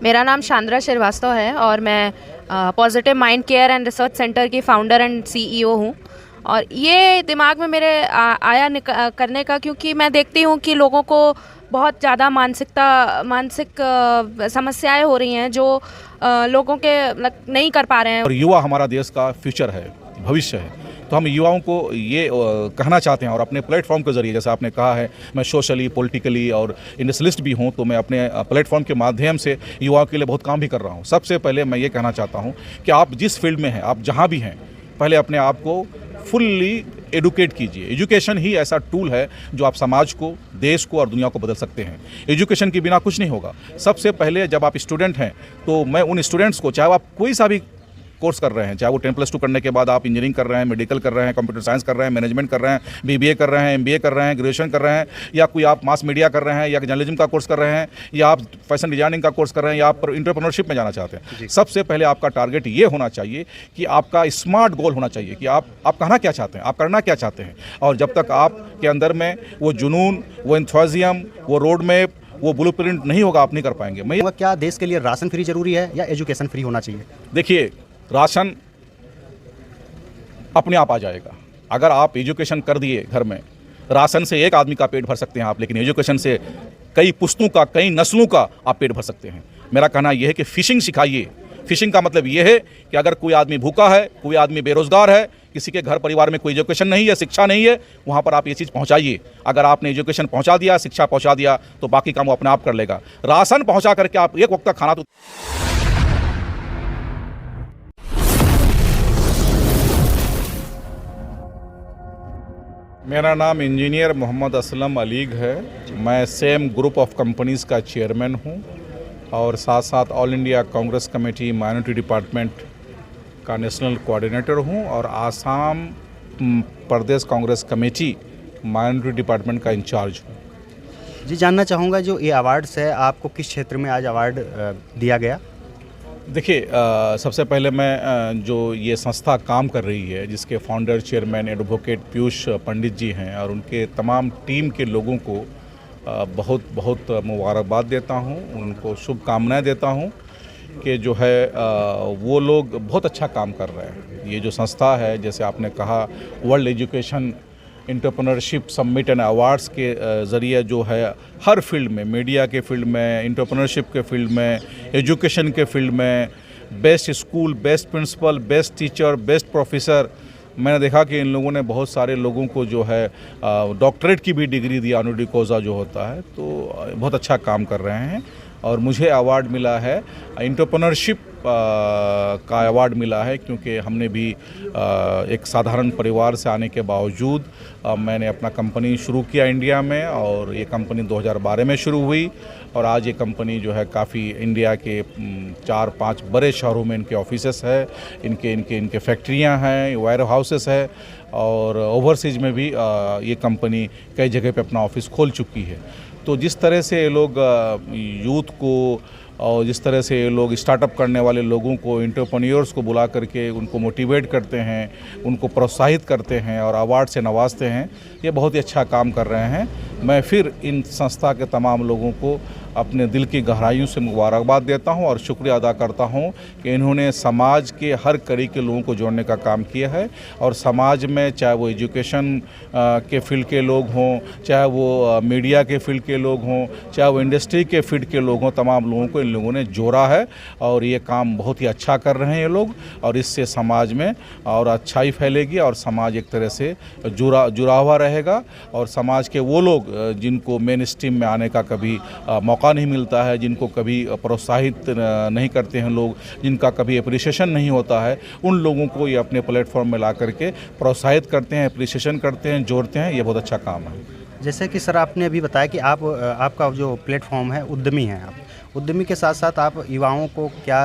मेरा नाम शांद्रा श्रीवास्तव है और मैं positive mind care and research centre की फाउंडर एंड सीईओ हूँ। और ये दिमाग में मेरे आया करने का, क्योंकि मैं देखती हूँ कि लोगों को बहुत ज़्यादा मानसिक समस्याएं हो रही हैं जो लोगों के नहीं कर पा रहे हैं। और युवा हमारा देश का फ्यूचर है, भविष्य है। तो हम युवाओं को ये कहना चाहते हैं और अपने प्लेटफॉर्म के ज़रिए, जैसा आपने कहा है, मैं सोशली, पॉलिटिकली और इंडस्ट्रियलिस्ट भी हूँ, तो मैं अपने प्लेटफॉर्म के माध्यम से युवाओं के लिए बहुत काम भी कर रहा हूँ। सबसे पहले मैं ये कहना चाहता हूँ कि आप जिस फील्ड में हैं, आप जहाँ भी हैं, पहले अपने आप को फुल्ली एडुकेट कीजिए। एजुकेशन ही ऐसा टूल है जो आप समाज को, देश को और दुनिया को बदल सकते हैं। एजुकेशन के बिना कुछ नहीं होगा। सबसे पहले जब आप स्टूडेंट हैं तो मैं उन स्टूडेंट्स को, चाहे आप कोई सा भी कोर्स कर रहे हैं, चाहे वो 10+2 करने के बाद आप इंजीनियरिंग कर रहे हैं, मेडिकल कर रहे हैं, कंप्यूटर साइंस कर रहे हैं, मैनेजमेंट कर रहे हैं, बीबीए कर रहे हैं, एमबीए कर रहे हैं, ग्रेजुएशन कर रहे हैं, या कोई आप मास मीडिया कर रहे हैं, या जर्नलिज्म का कोर्स कर रहे हैं, या आप फैशन डिजाइनिंग का कोर्स कर रहे हैं, या आप एंटरप्रेन्योरशिप में जाना चाहते हैं। सबसे पहले आपका टारगेट ये होना चाहिए कि आपका स्मार्ट गोल होना चाहिए कि आप कहना क्या चाहते हैं, आप करना क्या चाहते हैं। और जब तक आपके अंदर में वो जुनून, वो एंथुसियाज्म, वो रोड मैप, वो ब्लूप्रिंट नहीं होगा, आप नहीं कर पाएंगे। मैं क्या देश के लिए राशन फ्री जरूरी है या एजुकेशन फ्री होना चाहिए? देखिए, राशन अपने आप आ जाएगा। अगर आप एजुकेशन कर दिए घर में, राशन से एक आदमी का पेट भर सकते हैं आप, लेकिन एजुकेशन से कई पुश्तों का, कई नस्लों का आप पेट भर सकते हैं। मेरा कहना यह है कि फिशिंग सिखाइए। फिशिंग का मतलब यह है कि अगर कोई आदमी भूखा है, कोई आदमी बेरोजगार है, किसी के घर परिवार में कोई एजुकेशन नहीं है, शिक्षा नहीं है, वहाँ पर आप ये चीज़ पहुँचाइए। अगर आपने एजुकेशन पहुँचा दिया, शिक्षा पहुँचा दिया, तो बाकी काम वो अपने आप कर लेगा। राशन पहुँचा करके आप एक वक्त का खाना तो मेरा नाम इंजीनियर मोहम्मद असलम अलीग है। मैं सेम ग्रुप ऑफ कंपनीज़ का चेयरमैन हूँ और साथ साथ all India Congress committee minority department का नेशनल कोऑर्डिनेटर हूँ और आसाम प्रदेश कांग्रेस कमेटी माइनॉरिटी डिपार्टमेंट का इंचार्ज हूँ। जी, जानना चाहूँगा जो ये अवार्ड्स है, आपको किस क्षेत्र में आज अवार्ड दिया गया? देखिए, सबसे पहले मैं जो ये संस्था काम कर रही है, जिसके फाउंडर चेयरमैन एडवोकेट पीयूष पंडित जी हैं, और उनके तमाम टीम के लोगों को बहुत बहुत मुबारकबाद देता हूं, उनको शुभकामनाएं देता हूं कि जो है वो लोग बहुत अच्छा काम कर रहे हैं। ये जो संस्था है, जैसे आपने कहा, world education entrepreneurship summit and awards के ज़रिए जो है हर फील्ड में, मीडिया के फील्ड में, एंटरप्रेन्योरशिप के फील्ड में, एजुकेशन के फील्ड में, best school, best principal, best teacher, best professor, मैंने देखा कि इन लोगों ने बहुत सारे लोगों को जो है डॉक्टरेट की भी डिग्री दी, ऑनरी कॉज़ा जो होता है, तो बहुत अच्छा काम कर रहे हैं। और मुझे अवार्ड मिला है एंटरप्रेन्योरशिप का अवार्ड मिला है, क्योंकि हमने भी एक साधारण परिवार से आने के बावजूद मैंने अपना कंपनी शुरू किया इंडिया में, और ये कंपनी 2012 में शुरू हुई और आज ये कंपनी जो है काफ़ी इंडिया के 4-5 बड़े शहरों में इनके ऑफिसेस है, इनके फैक्ट्रियां हैं, वेयर हाउसेस है, और ओवरसीज में भी ये कंपनी कई जगह पे अपना ऑफिस खोल चुकी है। तो जिस तरह से ये लोग यूथ को और जिस तरह से ये लोग स्टार्टअप करने वाले लोगों को, एंटरप्रेन्योर्स को बुला करके उनको मोटिवेट करते हैं, उनको प्रोत्साहित करते हैं और अवार्ड से नवाजते हैं, ये बहुत ही अच्छा काम कर रहे हैं। मैं फिर इन संस्था के तमाम लोगों को अपने दिल की गहराइयों से मुबारकबाद देता हूं और शुक्रिया अदा करता हूं कि इन्होंने समाज के हर कड़ी के लोगों को जोड़ने का काम किया है। और समाज में, चाहे वो एजुकेशन के फील्ड के लोग हों, चाहे वो मीडिया के फील्ड के लोग हों, चाहे वो इंडस्ट्री के फील्ड के लोग हों, तमाम लोगों को इन लोगों ने जोड़ा है और ये काम बहुत ही अच्छा कर रहे हैं ये लोग। और इससे समाज में और अच्छाई फैलेगी और समाज एक तरह से जुड़ा हुआ रहेगा। और समाज के वो लोग जिनको मेन स्ट्रीम में आने का कभी मौका नहीं मिलता है, जिनको कभी प्रोत्साहित नहीं करते हैं लोग, जिनका कभी अप्रिसिएशन नहीं होता है, उन लोगों को ये अपने प्लेटफॉर्म में ला करके प्रोत्साहित करते हैं, अप्रिसिएशन करते हैं, जोड़ते हैं। ये बहुत अच्छा काम है। जैसे कि सर, आपने अभी बताया कि आपका जो प्लेटफॉर्म है, उद्यमी हैं आप। उद्यमी के साथ साथ आप युवाओं को क्या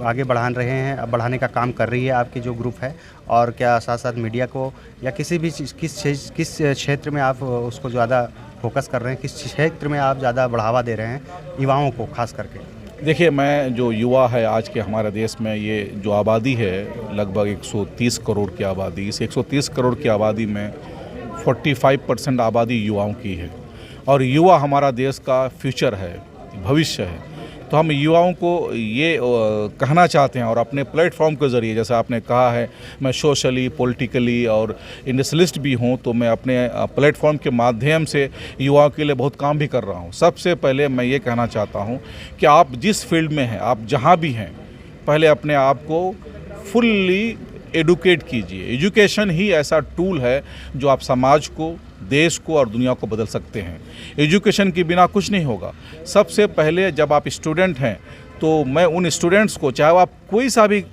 आगे बढ़ा रहे हैं, बढ़ाने का काम कर रही है आपकी जो ग्रुप है, और क्या साथ साथ मीडिया को या किसी भी किस क्षेत्र में आप उसको ज़्यादा फोकस कर रहे हैं, किस क्षेत्र में आप ज़्यादा बढ़ावा दे रहे हैं युवाओं को खास करके? देखिए, मैं जो युवा है आज के हमारे देश में, ये जो आबादी है लगभग 130 करोड़ की आबादी, इस 130 करोड़ की आबादी में 45% आबादी युवाओं की है और युवा हमारा देश का फ्यूचर है, भविष्य है। तो तो हम युवाओं को ये कहना चाहते हैं और अपने प्लेटफॉर्म के ज़रिए, जैसा आपने कहा है मैं सोशली, पॉलिटिकली और इंडस्ट्रियलिस्ट भी हूँ, तो मैं अपने प्लेटफॉर्म के माध्यम से युवाओं के लिए बहुत काम भी कर रहा हूँ। सबसे पहले मैं ये कहना चाहता हूँ कि आप जिस फील्ड में हैं, आप जहाँ भी हैं, पहले अपने आप को फुल्ली एडुकेट कीजिए। एजुकेशन ही ऐसा टूल है जो आप समाज को, देश को और दुनिया को बदल सकते हैं। एजुकेशन के बिना कुछ नहीं होगा। सबसे पहले जब आप स्टूडेंट हैं तो मैं उन स्टूडेंट्स को, चाहे आप कोई सा भी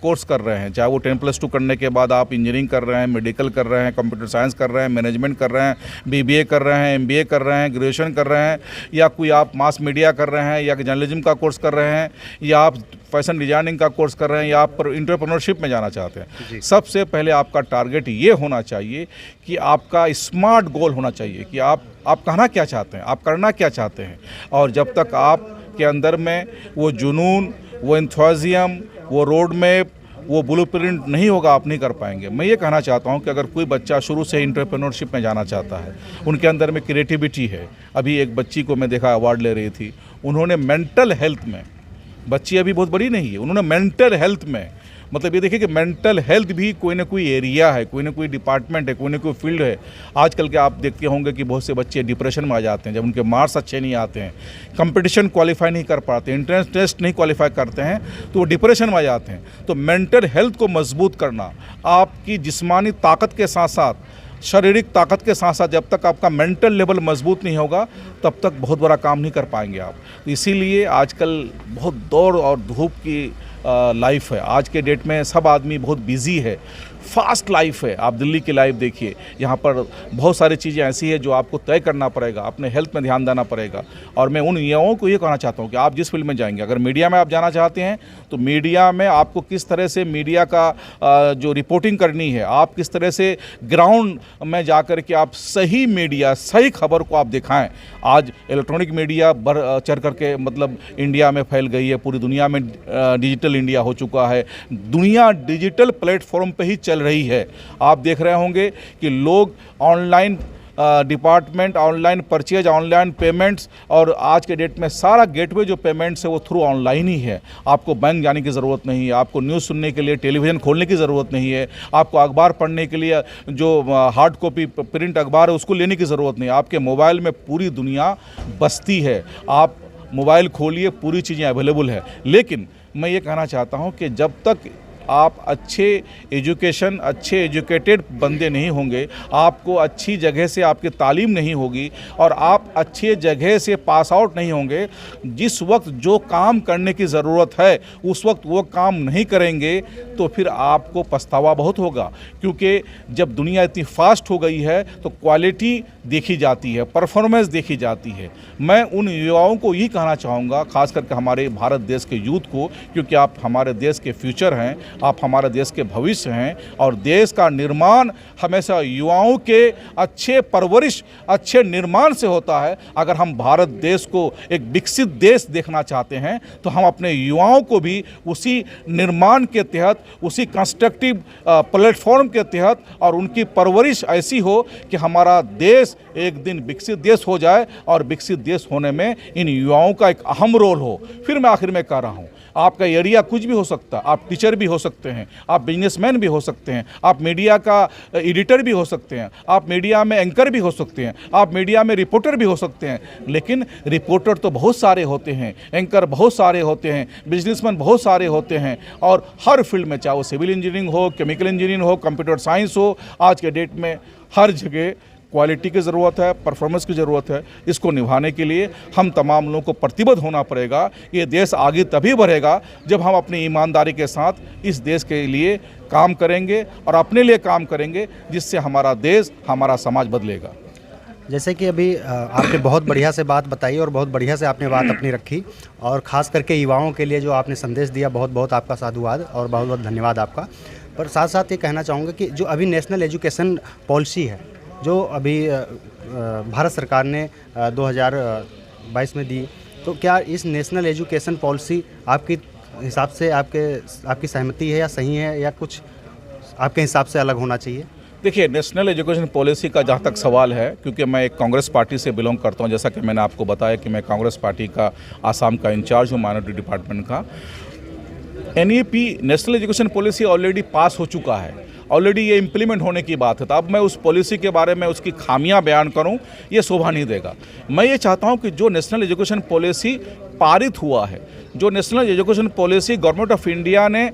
कोर्स कर रहे हैं, चाहे वो 10+2 करने के बाद आप इंजीनियरिंग कर रहे हैं, मेडिकल कर रहे हैं, कंप्यूटर साइंस कर रहे हैं, मैनेजमेंट कर रहे हैं, BBA कर रहे हैं, MBA कर रहे हैं, ग्रेजुएशन कर रहे हैं, या कोई आप मास मीडिया कर रहे हैं, या जर्नलिज्म का कोर्स कर रहे हैं, या आप फैशन डिजाइनिंग का कोर्स कर रहे हैं, या आप एंटरप्रेन्योरशिप में जाना चाहते हैं। सबसे पहले आपका टारगेट ये होना चाहिए कि आपका स्मार्ट गोल होना चाहिए कि आप कहना क्या चाहते हैं, आप करना क्या चाहते हैं। और जब तक आपके अंदर में वो जुनून, वो एंथुसियाज्म, वो रोड मैप, वो ब्लूप्रिंट नहीं होगा, आप नहीं कर पाएंगे। मैं ये कहना चाहता हूँ कि अगर कोई बच्चा शुरू से एंटरप्रेन्योरशिप में जाना चाहता है, उनके अंदर में क्रिएटिविटी है। अभी एक बच्ची को मैं देखा अवार्ड ले रही थी, उन्होंने मेंटल हेल्थ में, बच्ची अभी बहुत बड़ी नहीं है, उन्होंने मेंटल हेल्थ में, मतलब ये देखिए कि मेंटल हेल्थ भी कोई ना कोई एरिया है, कोई ना कोई डिपार्टमेंट है, कोई ना कोई फील्ड है। आजकल के आप देखते होंगे कि बहुत से बच्चे डिप्रेशन में आ जाते हैं जब उनके मार्क्स अच्छे नहीं आते हैं, कंपटीशन क्वालिफाई नहीं कर पाते, एंट्रेंस टेस्ट नहीं क्वालिफाई करते हैं, तो वो डिप्रेशन में आ जाते हैं। तो मेंटल हेल्थ को मजबूत करना, आपकी जिस्मानी ताकत के साथ साथ शारीरिक ताकत के साथ साथ, जब तक आपका मेंटल लेवल मजबूत नहीं होगा तब तक बहुत बड़ा काम नहीं कर पाएंगे आप। तो इसीलिए आजकल बहुत दौड़ और धूप की लाइफ है। आज के डेट में सब आदमी बहुत बिजी है, फास्ट लाइफ है। आप दिल्ली की लाइफ देखिए, यहाँ पर बहुत सारी चीज़ें ऐसी है जो आपको तय करना पड़ेगा, अपने हेल्थ में ध्यान देना पड़ेगा। और मैं उन युवाओं को ये कहना चाहता हूँ कि आप जिस फील्ड में जाएंगे, अगर मीडिया में आप जाना चाहते हैं तो मीडिया में आपको किस तरह से मीडिया का जो रिपोर्टिंग करनी है, आप किस तरह से ग्राउंड में जा कर के आप सही मीडिया, सही खबर को आप दिखाएं। आज इलेक्ट्रॉनिक मीडिया बढ़ चढ़ करके मतलब इंडिया में फैल गई है, पूरी दुनिया में डिजिटल इंडिया हो चुका है, दुनिया डिजिटल प्लेटफॉर्म पे ही चल रही है। आप देख रहे होंगे कि लोग online department, online purchase, online payments, और आज के डेट में सारा गेटवे जो पेमेंट्स है वो थ्रू ऑनलाइन ही है। आपको बैंक जाने की ज़रूरत नहीं है, आपको न्यूज़ सुनने के लिए टेलीविज़न खोलने की ज़रूरत नहीं है, आपको अखबार पढ़ने के लिए जो हार्ड कॉपी प्रिंट अखबार है उसको लेने की ज़रूरत नहीं है। आपके मोबाइल में पूरी दुनिया बसती है, आप मोबाइल खोलिए, पूरी चीज़ें अवेलेबल है। लेकिन मैं ये कहना चाहता हूँ कि जब तक आप अच्छे एजुकेशन, अच्छे एजुकेटेड बंदे नहीं होंगे, आपको अच्छी जगह से आपकी तालीम नहीं होगी और आप अच्छे जगह से पास आउट नहीं होंगे, जिस वक्त जो काम करने की ज़रूरत है उस वक्त वो काम नहीं करेंगे तो फिर आपको पछतावा बहुत होगा। क्योंकि जब दुनिया इतनी फास्ट हो गई है तो क्वालिटी देखी जाती है, परफॉर्मेंस देखी जाती है। मैं उन युवाओं को यही कहना चाहूँगा, खास करके हमारे भारत देश के यूथ को, क्योंकि आप हमारे देश के फ्यूचर हैं, आप हमारे देश के भविष्य हैं और देश का निर्माण हमेशा युवाओं के अच्छे परवरिश, अच्छे निर्माण से होता है। अगर हम भारत देश को एक विकसित देश देखना चाहते हैं तो हम अपने युवाओं को भी उसी निर्माण के तहत, उसी कंस्ट्रक्टिव प्लेटफॉर्म के तहत और उनकी परवरिश ऐसी हो कि हमारा देश एक दिन विकसित देश हो जाए और विकसित देश होने में इन युवाओं का एक अहम रोल हो। फिर मैं आखिर में कह रहा हूँ, आपका एरिया कुछ भी हो सकता है, आप टीचर भी हो सकते हैं, आप बिजनेसमैन भी हो सकते हैं, आप मीडिया का एडिटर भी हो सकते हैं, आप मीडिया में एंकर भी हो सकते हैं, आप मीडिया में रिपोर्टर भी हो सकते हैं। लेकिन रिपोर्टर तो बहुत सारे होते हैं, एंकर बहुत सारे होते हैं, बिजनेसमैन बहुत सारे होते हैं, और हर फील्ड में, चाहे वो सिविल इंजीनियरिंग हो, केमिकल इंजीनियरिंग हो, कंप्यूटर साइंस हो, आज के डेट में हर जगह क्वालिटी की ज़रूरत है, परफॉर्मेंस की ज़रूरत है। इसको निभाने के लिए हम तमाम लोगों को प्रतिबद्ध होना पड़ेगा। ये देश आगे तभी बढ़ेगा जब हम अपनी ईमानदारी के साथ इस देश के लिए काम करेंगे और अपने लिए काम करेंगे, जिससे हमारा देश, हमारा समाज बदलेगा। जैसे कि अभी आपने बहुत बढ़िया से बात बताई और बहुत बढ़िया से आपने बात अपनी रखी, और ख़ास करके युवाओं के लिए जो आपने संदेश दिया, बहुत बहुत आपका साधुवाद और बहुत बहुत धन्यवाद आपका। पर साथ साथ ये कहना चाहूँगा कि जो अभी नेशनल एजुकेशन पॉलिसी है, जो अभी भारत सरकार ने 2022 में दी, तो क्या इस नेशनल एजुकेशन पॉलिसी आपकी हिसाब से आपकी सहमति है या सही है, या कुछ आपके हिसाब से अलग होना चाहिए? देखिए, नेशनल एजुकेशन पॉलिसी का जहाँ तक सवाल है, क्योंकि मैं एक कांग्रेस पार्टी से बिलोंग करता हूँ, जैसा कि मैंने आपको बताया कि मैं कांग्रेस पार्टी का आसाम का इंचार्ज हूँ, माइनॉरिटी डिपार्टमेंट का। NEP national education policy already pass हो चुका है, ऑलरेडी ये इम्प्लीमेंट होने की बात है। तो अब मैं उस पॉलिसी के बारे में उसकी खामियां बयान करूं, ये शोभा नहीं देगा। मैं ये चाहता हूं कि जो नेशनल एजुकेशन पॉलिसी पारित हुआ है, जो national education policy government of India ने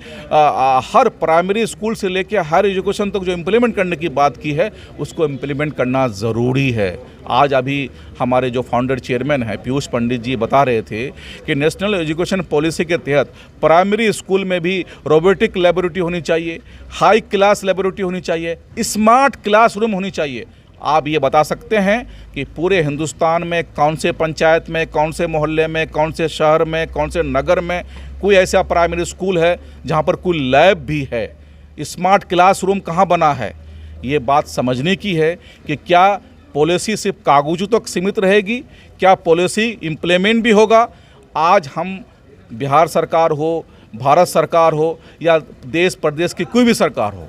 हर प्राइमरी स्कूल से लेकर हायर एजुकेशन तक जो इम्प्लीमेंट करने की बात की है, उसको इम्प्लीमेंट करना ज़रूरी है। आज अभी हमारे जो फाउंडर चेयरमैन हैं पीयूष पंडित जी बता रहे थे कि नेशनल एजुकेशन पॉलिसी के तहत प्राइमरी स्कूल में भी रोबोटिक लैबोरेटरी होनी चाहिए, हाई क्लास लैबोरेटरी होनी चाहिए, स्मार्ट क्लासरूम होनी चाहिए। आप ये बता सकते हैं कि पूरे हिंदुस्तान में कौन से पंचायत में, कौन से मोहल्ले में, कौन से शहर में, कौन से नगर में कोई ऐसा प्राइमरी स्कूल है जहाँ पर कोई लैब भी है? स्मार्ट क्लासरूम कहाँ बना है? ये बात समझने की है कि क्या पॉलिसी सिर्फ कागजों तक सीमित रहेगी, क्या पॉलिसी इम्प्लीमेंट भी होगा? आज हम बिहार सरकार हो, भारत सरकार हो या देश प्रदेश की कोई भी सरकार हो,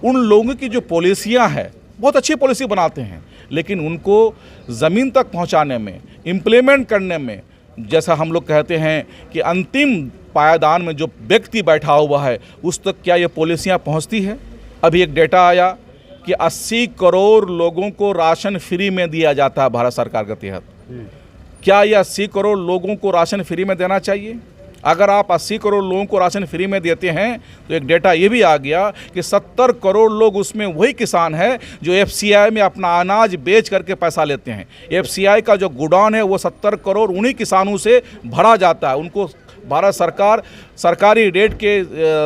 उन लोगों की जो पॉलिसियां हैं बहुत अच्छी पॉलिसी बनाते हैं, लेकिन उनको ज़मीन तक पहुंचाने में, इम्प्लीमेंट करने में, जैसा हम लोग कहते हैं कि अंतिम पायदान में जो व्यक्ति बैठा हुआ है उस तक क्या ये पॉलिसियां पहुंचती है? अभी एक डेटा आया कि 80 करोड़ लोगों को राशन फ्री में दिया जाता है भारत सरकार के तहत। क्या ये 80 करोड़ लोगों को राशन फ्री में देना चाहिए? अगर आप 80 करोड़ लोगों को राशन फ्री में देते हैं तो एक डेटा ये भी आ गया कि 70 करोड़ लोग उसमें वही किसान हैं जो एफसीआई में अपना अनाज बेच करके पैसा लेते हैं। एफसीआई का जो गोडाउन है वो 70 करोड़ उन्हीं किसानों से भरा जाता है। उनको भारत सरकार सरकारी रेट के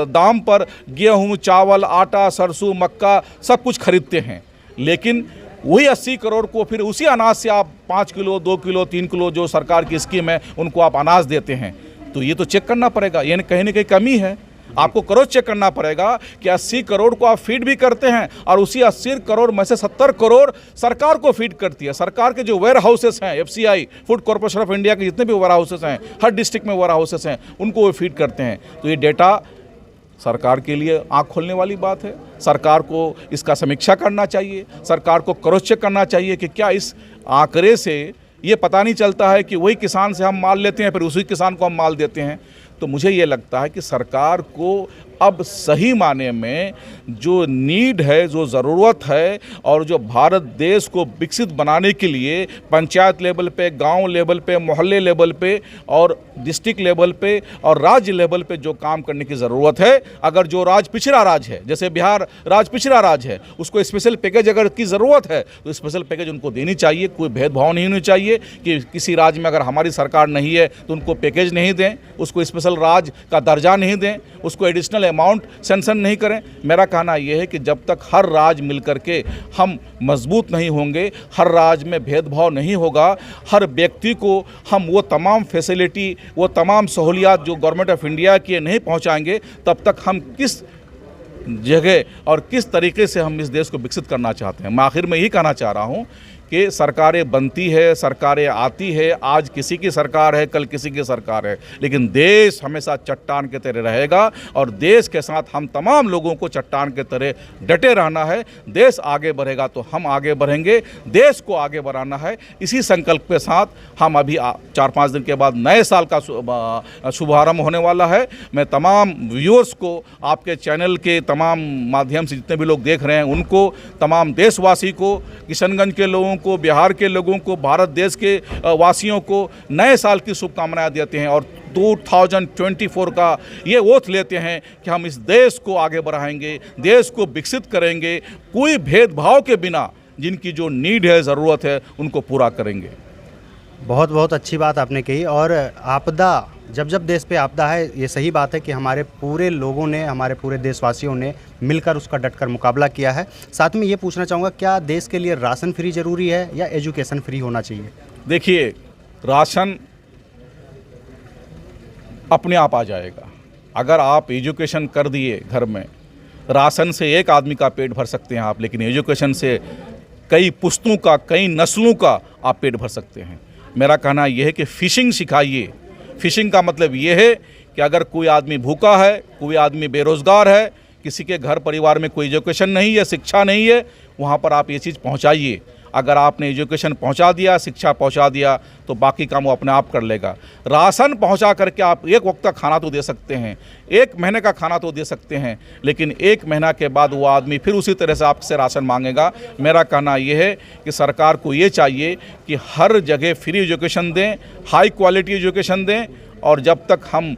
दाम पर गेहूँ, चावल, आटा, सरसों, मक्का सब कुछ खरीदते हैं, लेकिन वही 80 करोड़ को फिर उसी अनाज से आप 5 किलो, 2 किलो, 3 किलो जो सरकार की स्कीम है उनको आप अनाज देते हैं। तो ये तो चेक करना पड़ेगा, ये कहीं ना कहीं कमी है। आपको क्रॉस चेक करना पड़ेगा कि 80 करोड़ को आप फीड भी करते हैं और उसी 80 करोड़ में से 70 करोड़ सरकार को फीड करती है। सरकार के जो वेयर हाउसेस हैं, FCI, food corporation of India के जितने भी वेयर हाउसेस हैं, हर डिस्ट्रिक्ट में वेयर हाउसेस हैं, उनको वो फीड करते हैं। तो ये डेटा सरकार के लिए आँख खोलने वाली बात है। सरकार को इसका समीक्षा करना चाहिए, सरकार को क्रॉस चेक करना चाहिए कि क्या इस आंकड़े से ये पता नहीं चलता है कि वही किसान से हम माल लेते हैं फिर उसी किसान को हम माल देते हैं। तो मुझे ये लगता है कि सरकार को अब सही माने में जो नीड है, जो ज़रूरत है और जो भारत देश को विकसित बनाने के लिए पंचायत लेवल पे, गांव लेवल पे, मोहल्ले लेवल पे और डिस्ट्रिक्ट लेवल पे और राज्य लेवल पे जो काम करने की ज़रूरत है। अगर जो राज्य पिछड़ा राज्य है, जैसे बिहार राज्य पिछड़ा राज्य है, उसको स्पेशल पैकेज अगर की ज़रूरत है तो स्पेशल पैकेज उनको देनी चाहिए। कोई भेदभाव नहीं होनी चाहिए कि किसी राज्य में अगर हमारी सरकार नहीं है तो उनको पैकेज नहीं दें, उसको स्पेशल राज्य का दर्जा नहीं दें, उसको एडिशनल अमाउंट सेंक्शन नहीं करें। मेरा कहना यह है कि जब तक हर राज्य मिलकर के हम मजबूत नहीं होंगे, हर राज्य में भेदभाव नहीं होगा, हर व्यक्ति को हम वो तमाम फैसिलिटी, वो तमाम सहूलियात जो गवर्नमेंट ऑफ इंडिया की नहीं पहुंचाएंगे, तब तक हम किस जगह और किस तरीके से हम इस देश को विकसित करना चाहते हैं। मैं आखिर में यही कहना चाह रहा हूँ कि सरकारें बनती है, सरकारें आती है, आज किसी की सरकार है, कल किसी की सरकार है, लेकिन देश हमेशा चट्टान के तरह रहेगा और देश के साथ हम तमाम लोगों को चट्टान के तरह डटे रहना है। देश आगे बढ़ेगा तो हम आगे बढ़ेंगे, देश को आगे बढ़ाना है। इसी संकल्प के साथ हम अभी 4-5 दिन के बाद नए साल का शुभारंभ होने वाला है। मैं तमाम व्यूअर्स को, आपके चैनल के तमाम माध्यम से जितने भी लोग देख रहे हैं उनको, तमाम देशवासी को, किशनगंज के लोगों को, बिहार के लोगों को, भारत देश के वासियों को नए साल की शुभकामनाएं देते हैं और 2024 का ये ओथ लेते हैं कि हम इस देश को आगे बढ़ाएंगे, देश को विकसित करेंगे, कोई भेदभाव के बिना जिनकी जो नीड है, ज़रूरत है, उनको पूरा करेंगे। बहुत बहुत अच्छी बात आपने कही। और आपदा, जब जब देश पे आपदा है, ये सही बात है कि हमारे पूरे लोगों ने, हमारे पूरे देशवासियों ने मिलकर उसका डटकर मुकाबला किया है। साथ में ये पूछना चाहूँगा, क्या देश के लिए राशन फ्री ज़रूरी है या एजुकेशन फ्री होना चाहिए? देखिए, राशन अपने आप आ जाएगा। अगर आप एजुकेशन कर दिए घर में, राशन से एक आदमी का पेट भर सकते हैं आप, लेकिन एजुकेशन से कई पुश्तों का, कई नस्लों का आप पेट भर सकते हैं। मेरा कहना यह है कि फ़िशिंग सिखाइए। फ़िशिंग का मतलब ये है कि अगर कोई आदमी भूखा है, कोई आदमी बेरोज़गार है, किसी के घर परिवार में कोई एजुकेशन नहीं है, शिक्षा नहीं है, वहाँ पर आप ये चीज़ पहुँचाइए। अगर आपने एजुकेशन पहुंचा दिया, शिक्षा पहुंचा दिया, तो बाकी काम वो अपने आप कर लेगा। राशन पहुंचा करके आप एक वक्त का खाना तो दे सकते हैं, 1 महीने का खाना तो दे सकते हैं, लेकिन 1 महीना के बाद वो आदमी फिर उसी तरह से आपसे राशन मांगेगा। मेरा कहना ये है कि सरकार को ये चाहिए कि हर जगह फ्री एजुकेशन दें, हाई क्वालिटी एजुकेशन दें, और जब तक हम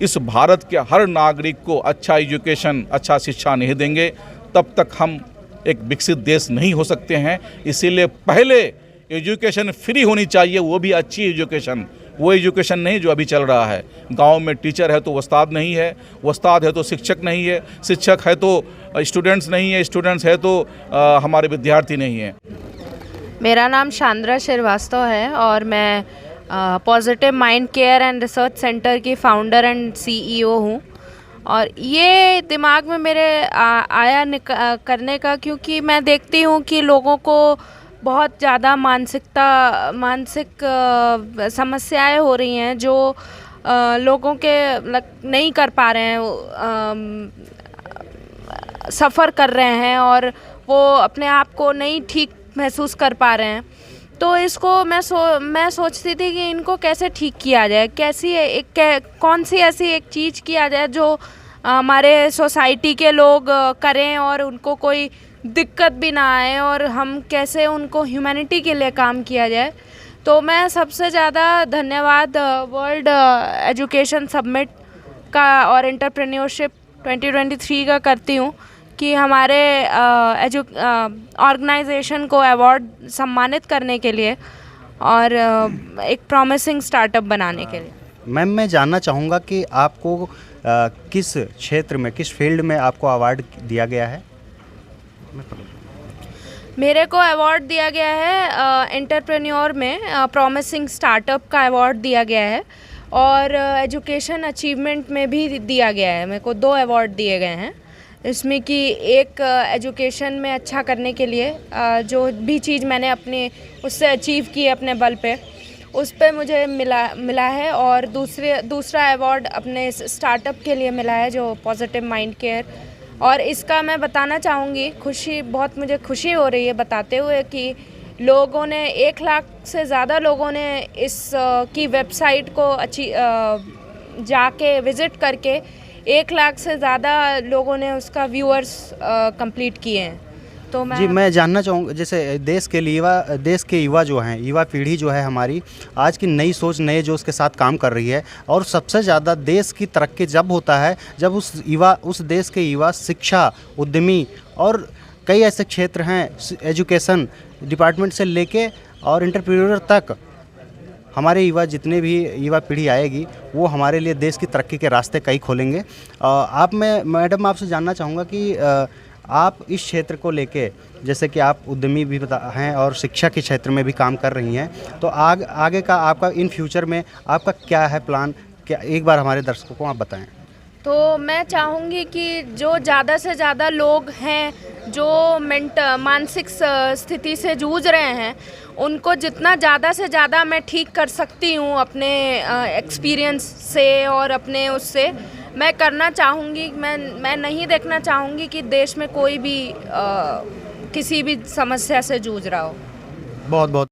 इस भारत के हर नागरिक को अच्छा एजुकेशन, अच्छा शिक्षा नहीं देंगे, तब तक हम एक विकसित देश नहीं हो सकते हैं। इसीलिए पहले एजुकेशन फ्री होनी चाहिए, वो भी अच्छी एजुकेशन, वो एजुकेशन नहीं जो अभी चल रहा है। गांव में टीचर है तो उस्ताद नहीं है, उस्ताद है तो शिक्षक नहीं है, शिक्षक है तो स्टूडेंट्स नहीं है, स्टूडेंट्स है तो हमारे विद्यार्थी नहीं है। मेरा नाम शांद्रा श्रीवास्तव है और मैं positive mind care and research centre की फाउंडर एंड सीईओ हूँ। और ये दिमाग में मेरे आया करने का, क्योंकि मैं देखती हूँ कि लोगों को बहुत ज़्यादा मानसिक समस्याएं हो रही हैं, जो लोगों के नहीं कर पा रहे हैं, सफ़र कर रहे हैं और वो अपने आप को नहीं ठीक महसूस कर पा रहे हैं। तो इसको मैं सोचती थी कि इनको कैसे ठीक किया जाए, कौन सी ऐसी एक चीज़ किया जाए जो हमारे सोसाइटी के लोग करें और उनको कोई दिक्कत भी ना आए, और हम कैसे उनको ह्यूमैनिटी के लिए काम किया जाए। तो मैं सबसे ज़्यादा धन्यवाद वर्ल्ड एजुकेशन समिट का और एंटरप्रेन्योरशिप 2023 का करती हूँ कि हमारे ऑर्गेनाइजेशन को अवार्ड सम्मानित करने के लिए और एक प्रॉमिसिंग स्टार्टअप बनाने के लिए। मैम, मैं जानना चाहूँगा कि आपको किस क्षेत्र में, किस फील्ड में आपको अवार्ड दिया गया है? मेरे को अवार्ड दिया गया है एंटरप्रेन्योर में, प्रॉमिसिंग स्टार्टअप का अवार्ड दिया गया है, और एजुकेशन अचीवमेंट में भी दिया गया है। मेरे को 2 अवार्ड दिए गए हैं इसमें, कि एक एजुकेशन में अच्छा करने के लिए जो भी चीज़ मैंने अपने उससे अचीव की अपने बल पे, उस पे मुझे मिला है, और दूसरा अवार्ड अपने स्टार्टअप के लिए मिला है जो पॉजिटिव माइंड केयर। और इसका मैं बताना चाहूँगी, बहुत मुझे खुशी हो रही है बताते हुए कि लोगों ने 1 लाख से ज़्यादा लोगों ने इस की वेबसाइट को जाके विज़िट करके 1 लाख से ज़्यादा लोगों ने उसका व्यूअर्स कंप्लीट किए हैं। तो मैं जानना चाहूँगा, जैसे देश के युवा जो हैं, युवा पीढ़ी जो है हमारी, आज की नई सोच, नए जोश के साथ काम कर रही है, और सबसे ज़्यादा देश की तरक्की जब होता है जब उस देश के युवा शिक्षा, उद्यमी और कई ऐसे क्षेत्र हैं एजुकेशन डिपार्टमेंट से लेके और एंटरप्रेन्योर तक, हमारे युवा, जितने भी युवा पीढ़ी आएगी वो हमारे लिए देश की तरक्की के रास्ते कई खोलेंगे। मैडम, आपसे जानना चाहूँगा कि आप इस क्षेत्र को लेके, जैसे कि आप उद्यमी भी हैं और शिक्षा के क्षेत्र में भी काम कर रही हैं, तो आगे का आपका इन फ्यूचर में आपका क्या है प्लान, क्या एक बार हमारे दर्शकों को आप बताएं। तो मैं चाहूँगी कि जो ज़्यादा से ज़्यादा लोग हैं जो मानसिक स्थिति से जूझ रहे हैं, उनको जितना ज़्यादा से ज़्यादा मैं ठीक कर सकती हूँ अपने एक्सपीरियंस से और अपने उससे, मैं करना चाहूँगी। मैं नहीं देखना चाहूँगी कि देश में कोई भी किसी भी समस्या से जूझ रहा हो। बहुत बहुत